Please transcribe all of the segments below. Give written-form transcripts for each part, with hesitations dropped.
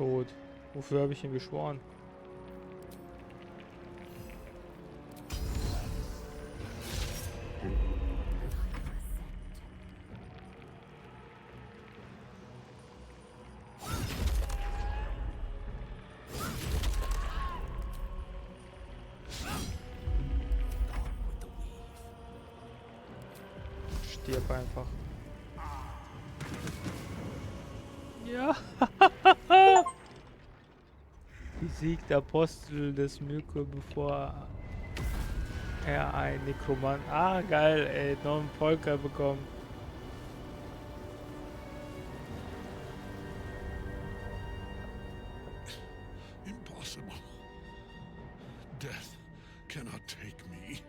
tot. Wofür habe ich ihn geschworen? Stirb einfach. Ja. Besiegt Apostel des Myrkur, bevor er ein Nekromant... Ah, geil, ey. Noch einen Polka bekommen. Impossible. Death cannot take me.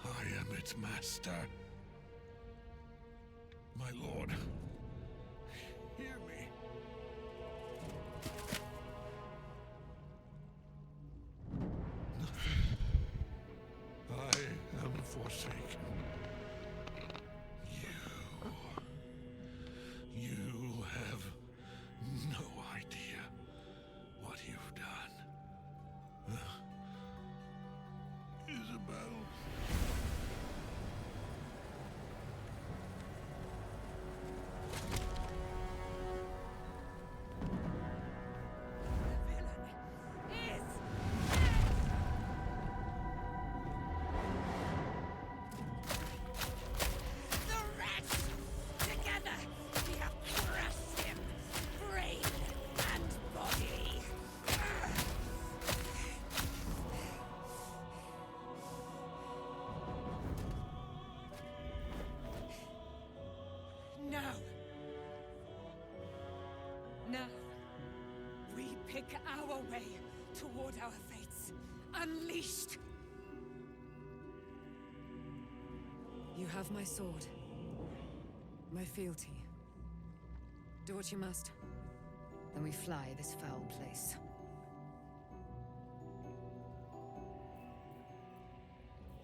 I am its master. My lord, hear me. Nothing. I am forsaken. You have no idea what you've done. Isabel. Now, we pick our way toward our fates. Unleashed! You have my sword. My fealty. Do what you must. Then we fly this foul place.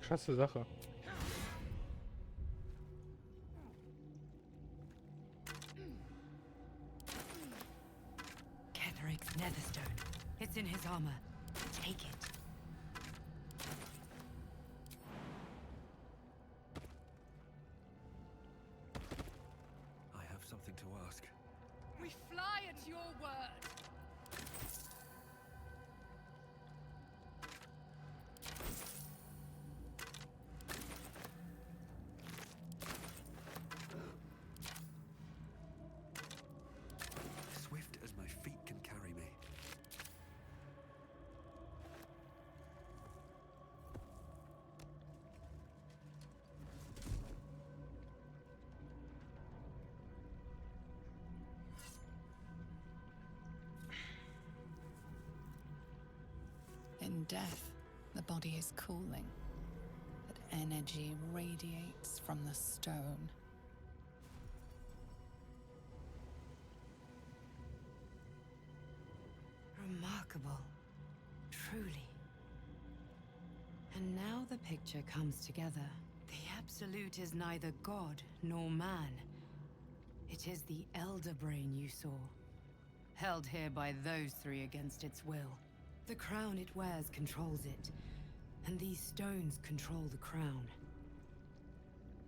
Krasse Sache. Ketheric's netherstone. It's in his armor. Take it. I have something to ask. We fly at your word. Swift as my feet can carry me. In death, the body is cooling, but energy radiates from the stone. Remarkable. Truly. And now the picture comes together. The Absolute is neither god nor man. It is the Elder Brain you saw, held here by those three against its will. The crown it wears controls it, and these stones control the crown.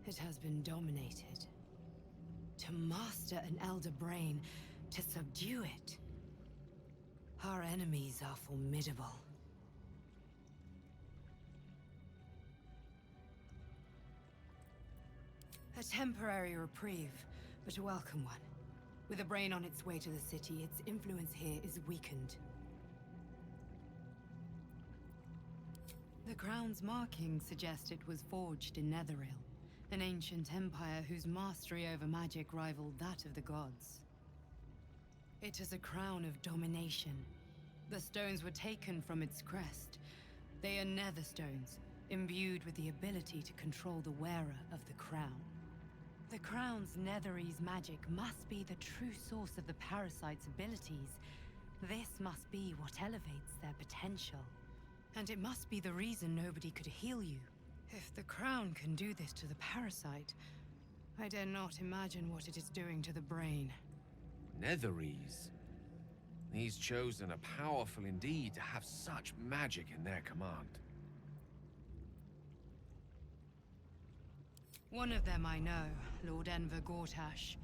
It has been dominated. To master an Elder Brain, to subdue it. Our enemies are formidable. A temporary reprieve, but a welcome one. With a brain on its way to the city, its influence here is weakened. The crown's markings suggest it was forged in Netheril, an ancient empire whose mastery over magic rivaled that of the gods. It is a crown of domination. The stones were taken from its crest. They are nether stones, imbued with the ability to control the wearer of the crown. The crown's Netherese magic must be the true source of the parasite's abilities. This must be what elevates their potential. And it must be the reason nobody could heal you. If the crown can do this to the parasite, I dare not imagine what it is doing to the brain. Netherese? These chosen are powerful indeed to have such magic in their command. One of them I know, Lord Enver Gortash,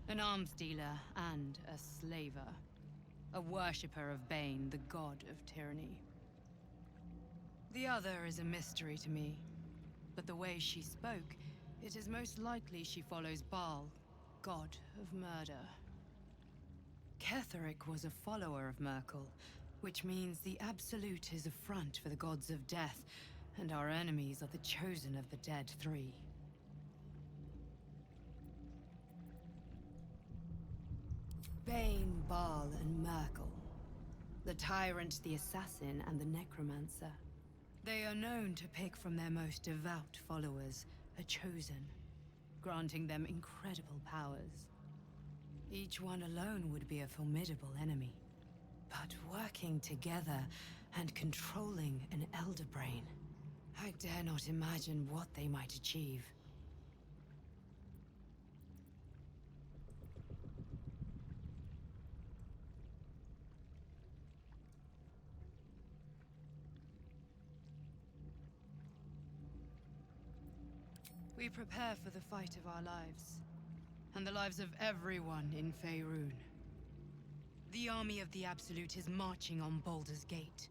an arms dealer and a slaver. A worshipper of Bane, the god of tyranny. The other is a mystery to me, but the way she spoke, it is most likely she follows Baal, god of murder. Ketheric was a follower of Merkel, which means the Absolute is a front for the gods of death, and our enemies are the chosen of the Dead Three. Bane, Baal, and Merkel. The Tyrant, the Assassin, and the Necromancer. They are known to pick from their most devout followers a chosen, granting them incredible powers. Each one alone would be a formidable enemy. But working together and controlling an Elder Brain, I dare not imagine what they might achieve. We prepare for the fight of our lives, and the lives of everyone in Faerun. The army of the Absolute is marching on Baldur's Gate.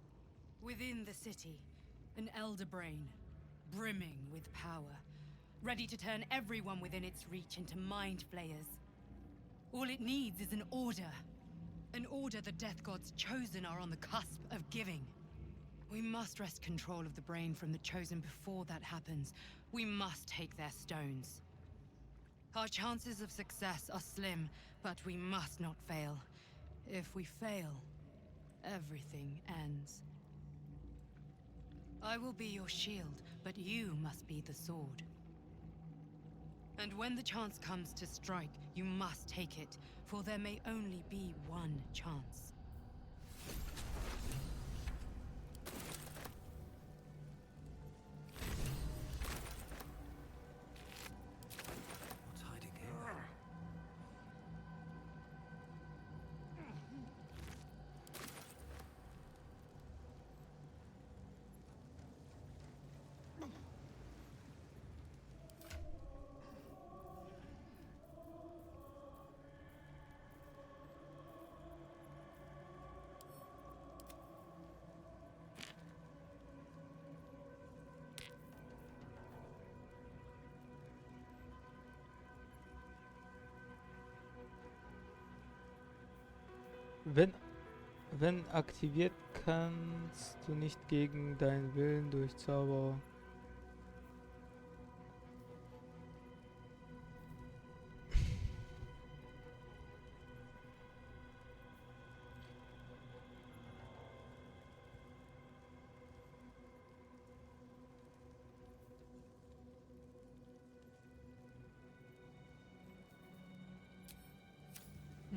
Within the city, an Elder Brain, brimming with power, ready to turn everyone within its reach into mind flayers. All it needs is an order. An order the Death Gods chosen are on the cusp of giving. We must wrest control of the brain from the chosen before that happens. We must take their stones. Our chances of success are slim, but we must not fail. If we fail, everything ends. I will be your shield, but you must be the sword. And when the chance comes to strike, you must take it, for there may only be one chance. What's hiding here? Wenn aktiviert, kannst du nicht gegen deinen Willen durch Zauber.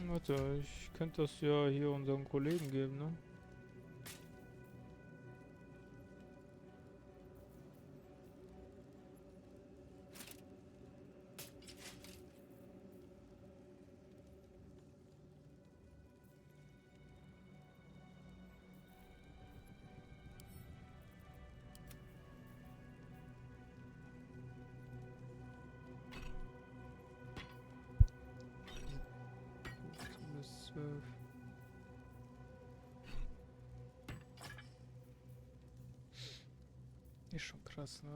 Warte, ich könnte das ja hier unseren Kollegen geben, ne? Bis 12. Ist schon krass, ne?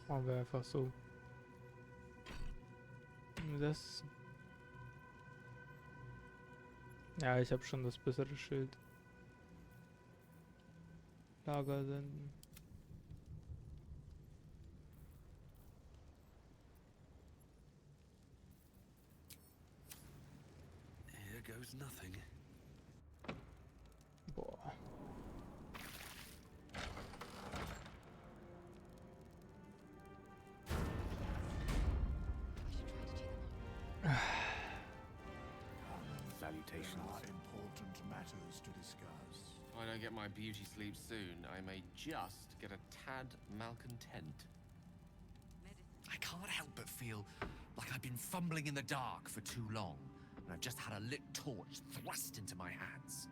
Machen wir einfach so. Das. Ja, ich habe schon das bessere Schild. Lager senden. Here goes nothing. Boah. Salutations. important matters to discuss. If I don't get my beauty sleep soon, I may just get a tad malcontent. I can't help but feel like I've been fumbling in the dark for too long, and I've just had a lit torch thrust into my hands.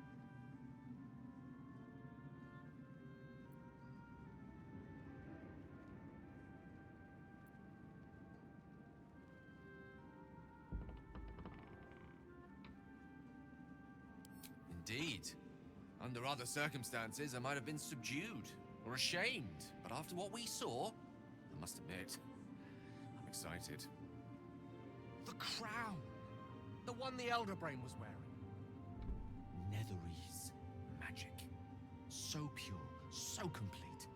Indeed. Under other circumstances, I might have been subdued or ashamed, but after what we saw, I must admit, I'm excited. The crown! The one the Elder Brain was wearing. Netherese magic. So pure, so complete,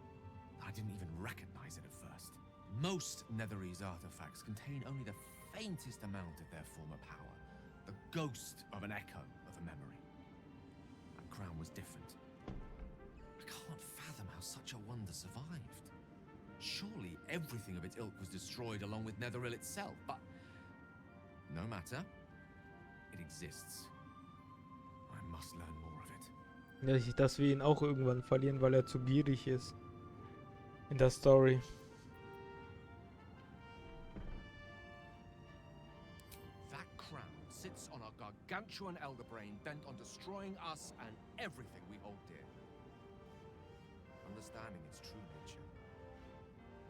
that I didn't even recognize it at first. Most Netherese artifacts contain only the faintest amount of their former power, the ghost of an echo of a memory. That crown was different. I can't fathom how such a wonder survived. Surely everything of its ilk was destroyed along with Netheril itself, but no matter. It exists. I must learn more of it. Ja, dass wir ihn auch irgendwann verlieren, weil er zu gierig ist. In der Story. That crown sits on a gargantuan elder brain bent on destroying us and everything we hold dear. Understanding its true nature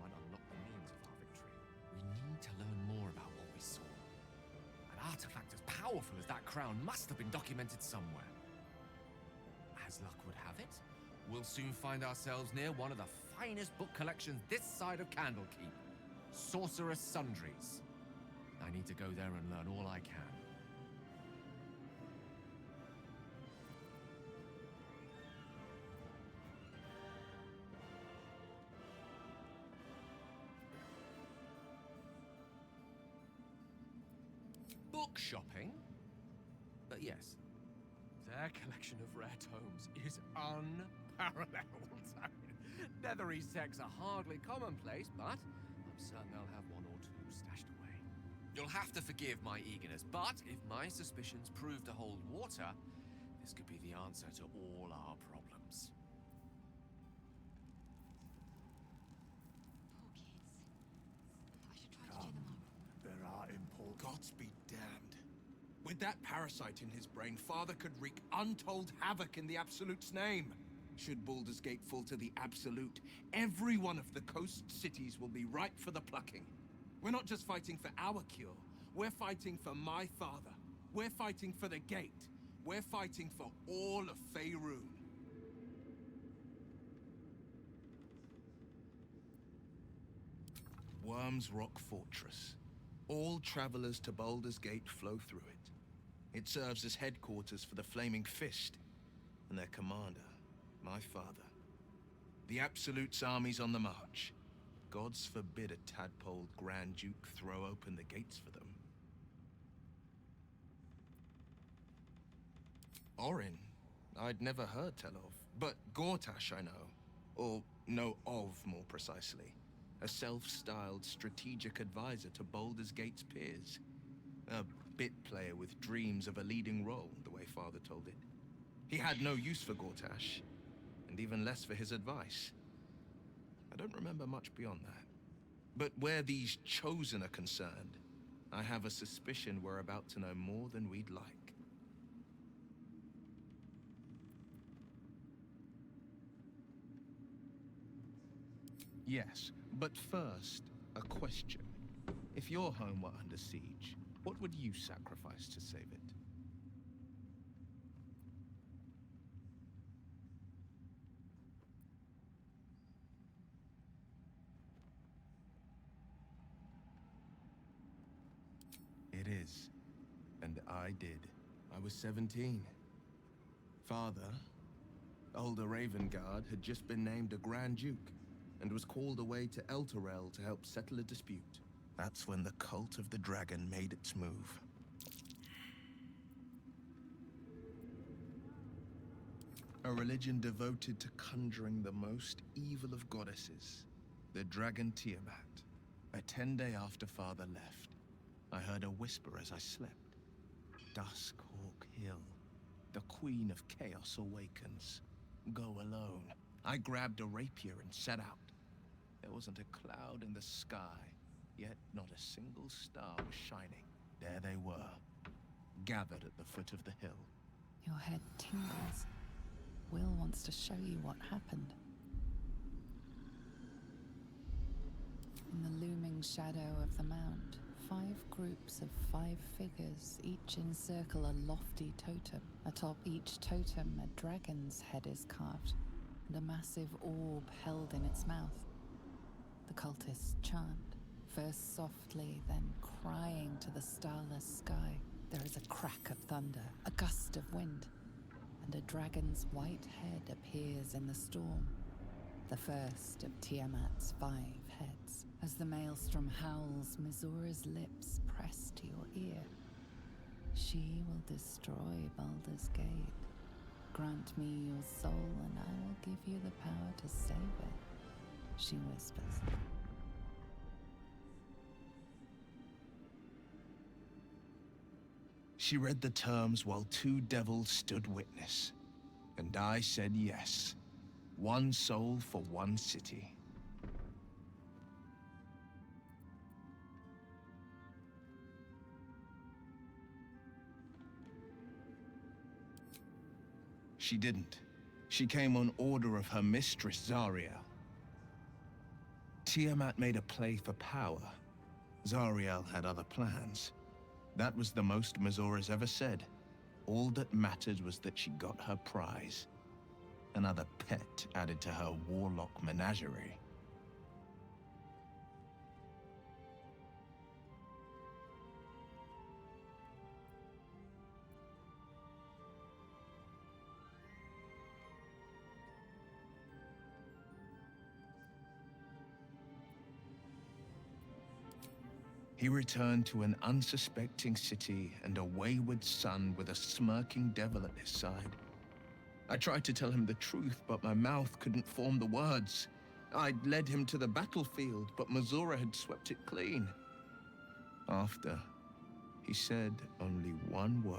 might unlock the means of our victory. We need to learn more about what we saw. An artifact as powerful as that crown must have been documented somewhere. As luck would have it, we'll soon find ourselves near one of the finest book collections this side of Candlekeep. Sorcerer's Sundries. I need to go there and learn all I can. Book shopping? But yes, their collection of rare tomes is unparalleled. Netherese texts are hardly commonplace, but I'm certain they'll have one or two stashed away. You'll have to forgive my eagerness, but if my suspicions prove to hold water, this could be the answer to all our problems. Poor kids. I should try to cheer Come, them up. there are important... Gods be damned. With that parasite in his brain, Father could wreak untold havoc in the Absolute's name. Should Baldur's Gate fall to the Absolute, every one of the coast cities will be ripe for the plucking. We're not just fighting for our cure, we're fighting for my father. We're fighting for the Gate. We're fighting for all of Faerun. Worm's Rock Fortress. All travelers to Baldur's Gate flow through it. It serves as headquarters for the Flaming Fist, and their commander, my father. The Absolute's army's on the march. Gods forbid a tadpoled Grand Duke throw open the gates for them. Orin, I'd never heard tell of, but Gortash I know. Or know of, more precisely. A self-styled strategic advisor to Baldur's Gate's peers. A bit player with dreams of a leading role, the way Father told it. He had no use for Gortash, and even less for his advice. I don't remember much beyond that. But where these Chosen are concerned, I have a suspicion we're about to know more than we'd like. Yes, but first, a question. If your home were under siege, what would you sacrifice to save it? It is. And I did. I was 17. Father, older Ravengard, had just been named a Grand Duke, and was called away to Elturel to help settle a dispute. That's when the Cult of the Dragon made its move. A religion devoted to conjuring the most evil of goddesses, the Dragon Tiamat. A 10-day after Father left, I heard a whisper as I slept. Duskhawk Hill. The Queen of Chaos awakens. Go alone. I grabbed a rapier and set out. There wasn't a cloud in the sky, yet not a single star was shining. There they were, gathered at the foot of the hill. Your head tingles. Will wants to show you what happened. In the looming shadow of the mount, 5 groups of 5 figures each encircle a lofty totem. Atop each totem, a dragon's head is carved, and a massive orb held in its mouth. The cultists chant, first softly, then crying to the starless sky. There is a crack of thunder, a gust of wind, and a dragon's white head appears in the storm. The first of Tiamat's 5 heads. As the maelstrom howls, Mizora's lips press to your ear. She will destroy Baldur's Gate. Grant me your soul and I will give you the power to save it, she whispers. She read the terms while 2 devils stood witness, and I said yes. 1 soul for 1 city. She didn't. She came on order of her mistress, Zariel. Tiamat made a play for power. Zariel had other plans. That was the most Mizora's ever said. All that mattered was that she got her prize. Another pet added to her warlock menagerie. He returned to an unsuspecting city and a wayward son with a smirking devil at his side. I tried to tell him the truth, but my mouth couldn't form the words. I'd led him to the battlefield, but Mizora had swept it clean. After, he said only one word.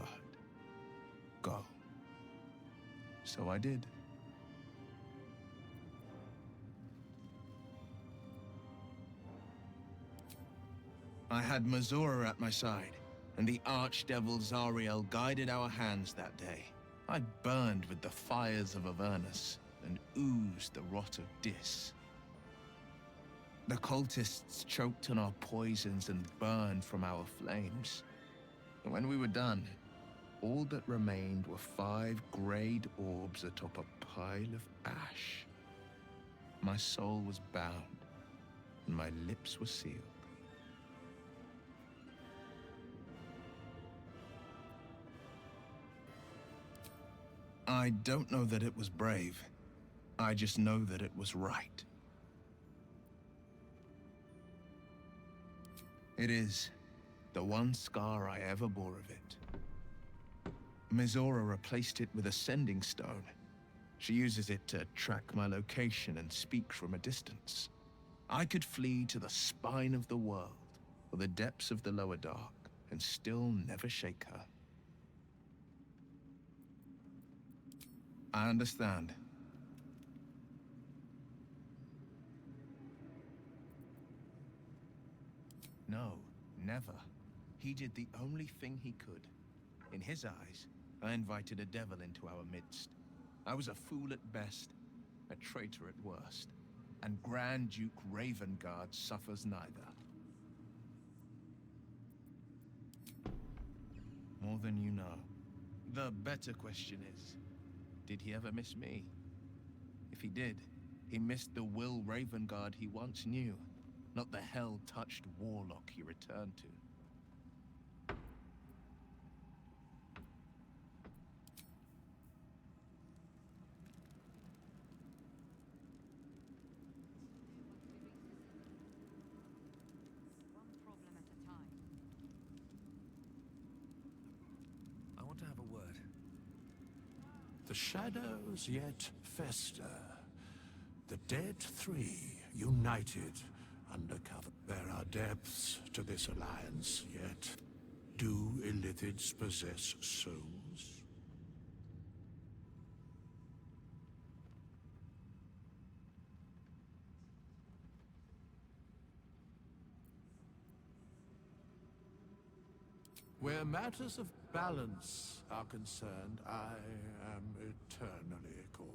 Go. So I did. I had Mizora at my side, and the archdevil Zariel guided our hands that day. I burned with the fires of Avernus and oozed the rot of Dis. The cultists choked on our poisons and burned from our flames. And when we were done, all that remained were 5 grayed orbs atop a pile of ash. My soul was bound, and my lips were sealed. I don't know that it was brave. I just know that it was right. It is the one scar I ever bore of it. Mizora replaced it with a sending stone. She uses it to track my location and speak from a distance. I could flee to the spine of the world, or the depths of the lower dark, and still never shake her. I understand. No, never. He did the only thing he could. In his eyes, I invited a devil into our midst. I was a fool at best, a traitor at worst, and Grand Duke Ravengard suffers neither. More than you know. The better question is, did he ever miss me? If he did, he missed the Will Ravengard he once knew, not the hell-touched warlock he returned to. I want to have a word. The shadows yet fester. The dead 3 united under cover. There are depths to this alliance, yet do illithids possess souls? Where matters of balance are concerned, I am eternally cold.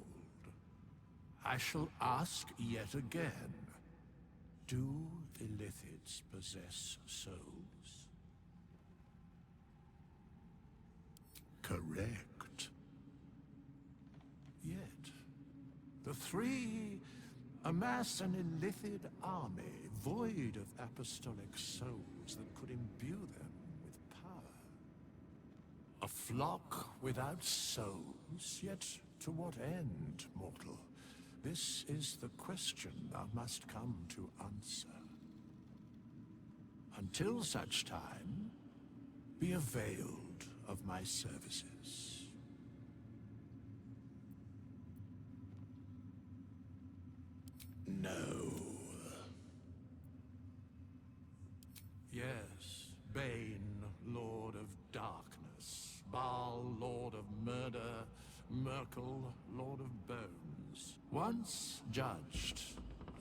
I shall ask yet again, do Illithids possess souls? Correct. Yet, the three amass an Illithid army void of apostolic souls that could imbue them with power. A flock without souls, yet to what end, mortal? This is the question thou must come to answer. Until such time, be availed of my services. No. Yes, Bane, Lord of Darkness, Baal, Lord of Murder, Merkel, Lord of Bones. Once judged,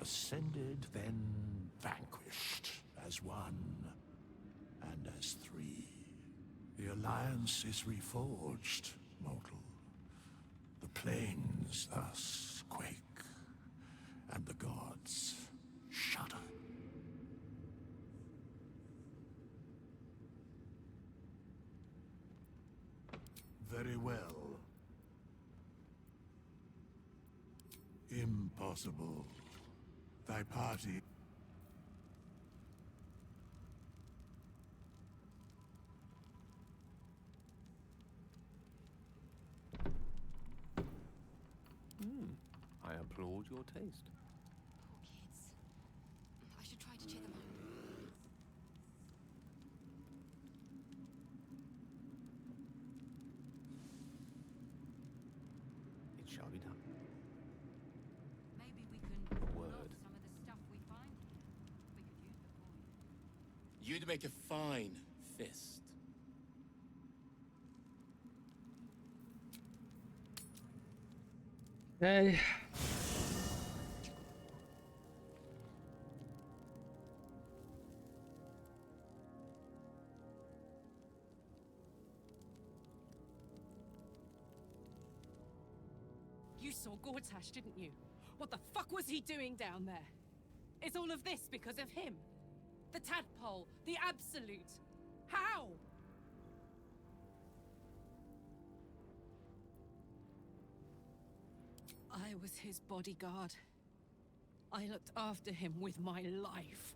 ascended, then vanquished, as one, and as three. The alliance is reforged, mortal. The plains thus quake, and the gods shudder. Very well. Impossible. Thy party... I applaud your taste. Poor kids. I should try to cheer them up. It shall be done. Maybe we can Word. love some of the stuff we find here. We could use the coin. You'd make a fine fist. Okay. You saw Gortash, didn't you? What the fuck was he doing down there? Is all of this because of him? The tadpole, the absolute. How? I was his bodyguard. I looked after him with my life.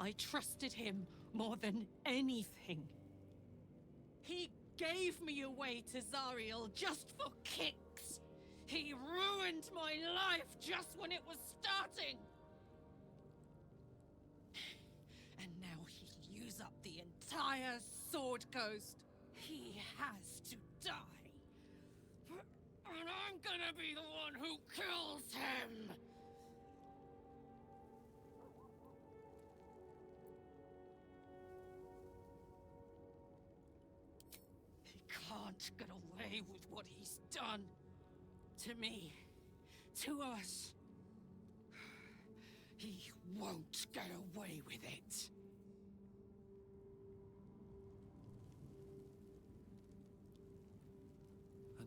I trusted him more than anything. He gave me away to Zariel just for kicks. He ruined my life just when it was starting. And now he'll use up the entire Sword Coast. He has to die. And I'm gonna be the one who kills him! He can't get away with what he's done. To me. To us. He won't get away with it.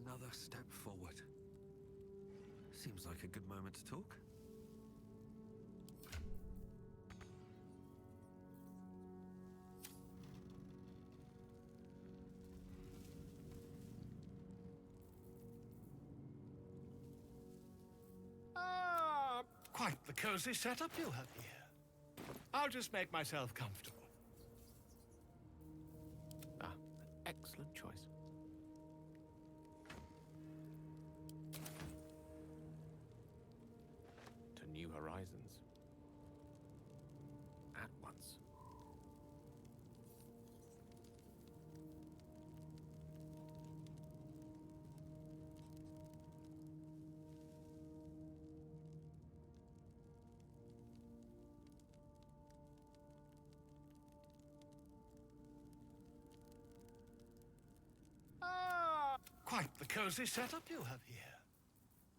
Another step forward. Seems like a good moment to talk. Quite the cozy setup you have here. I'll just make myself comfortable. Ah, excellent choice. To new horizons. At once. Quite the cozy setup you have here.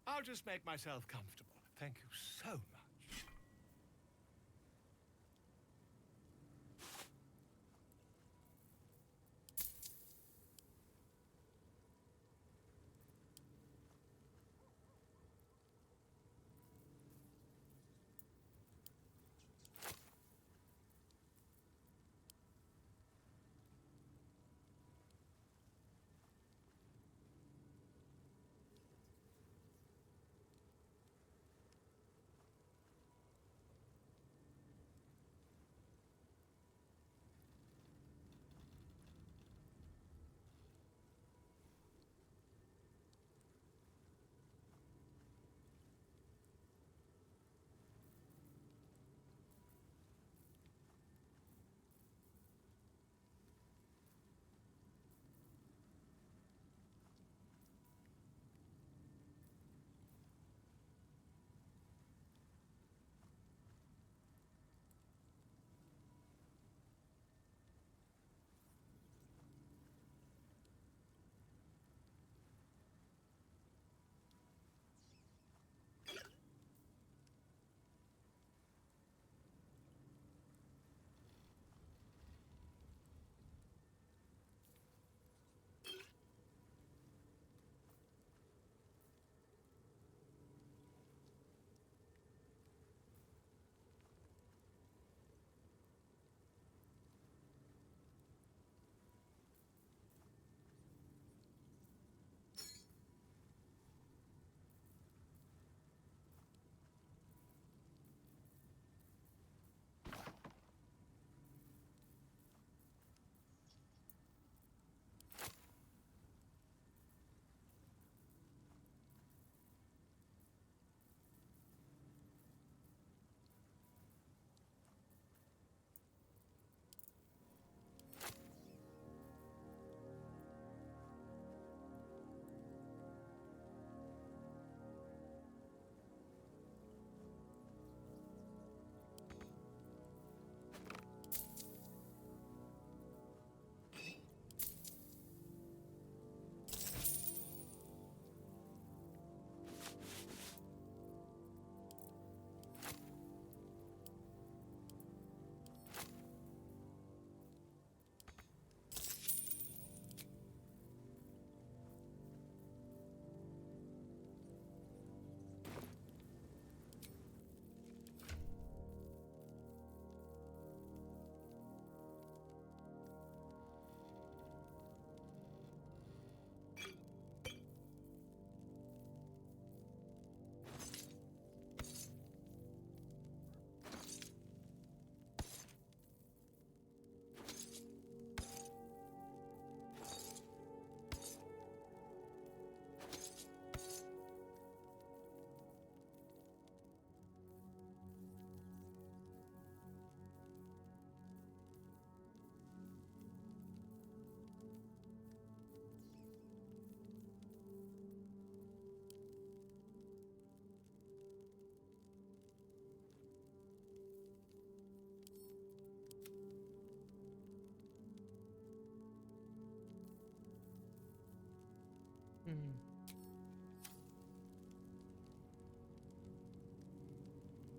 I'll just make myself comfortable. Thank you so much.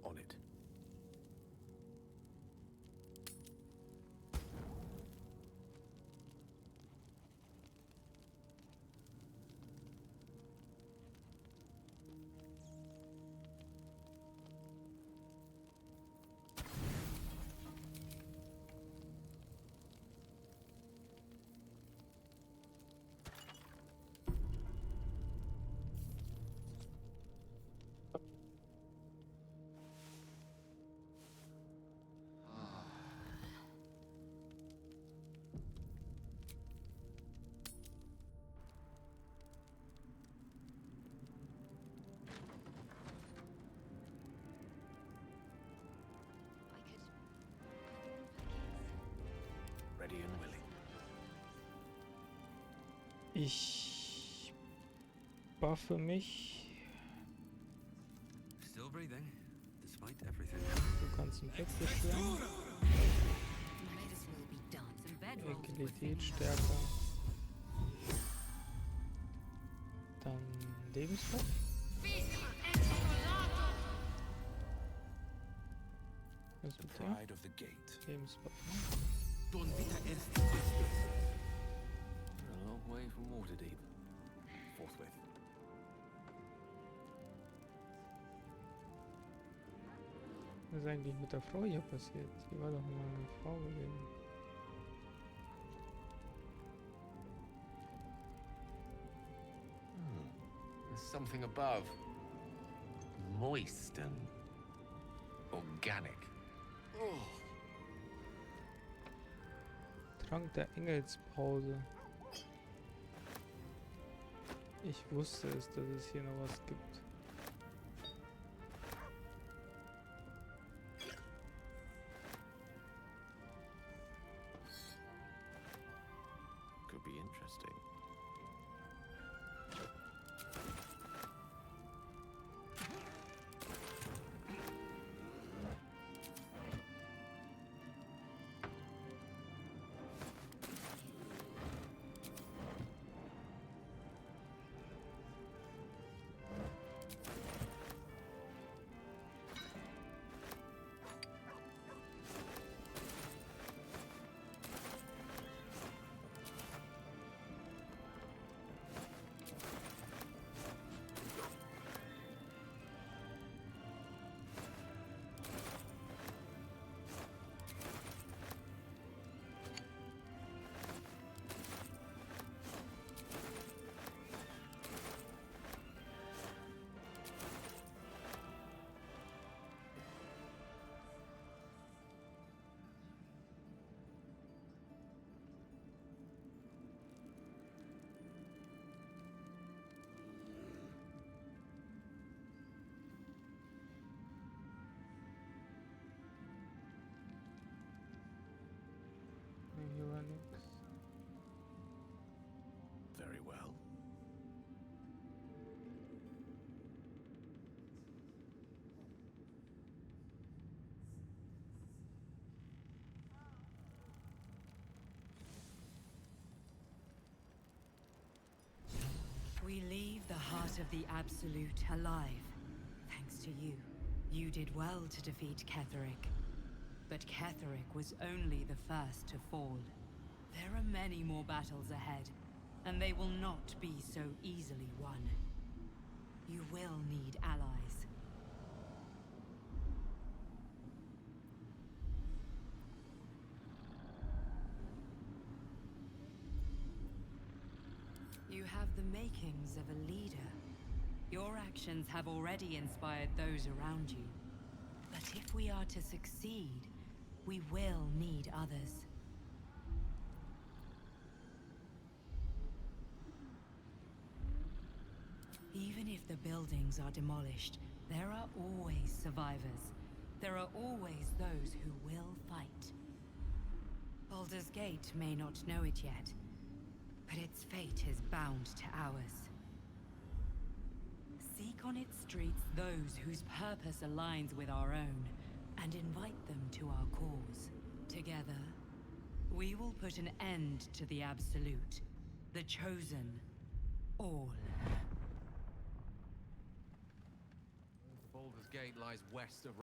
on it. Ready and willing. Ich buffe mich. Still breathing, despite everything. Du kannst ihn wegbeschweren. Might as well be done. Some bedrolls would Agilität, fit. Stärke. Dann Lebensstoff. Was The mit der? pride of the gate. Lebensstoff. Don Vita est a long way from Waterdeep. Forthwith. Was ist eigentlich mit der Frau hier passiert? Die war doch mal eine Frau gewesen. There's something above. Moist and organic. Trank der Engelspause. Ich wusste es, dass es hier noch was gibt. Could be interesting. Hier war nix. Very well. We leave the heart of the Absolute alive. Thanks to you. You did well to defeat Ketheric. But Ketheric was only the first to fall. There are many more battles ahead, and they will not be so easily won. You will need allies. You have the makings of a leader. Your actions have already inspired those around you. But if we are to succeed, we will need others. Even if the buildings are demolished, there are always survivors. There are always those who will fight. Baldur's Gate may not know it yet, but its fate is bound to ours. Seek on its streets those whose purpose aligns with our own, and invite them to our cause. Together, we will put an end to the Absolute, the Chosen, all. Baldur's Gate lies west of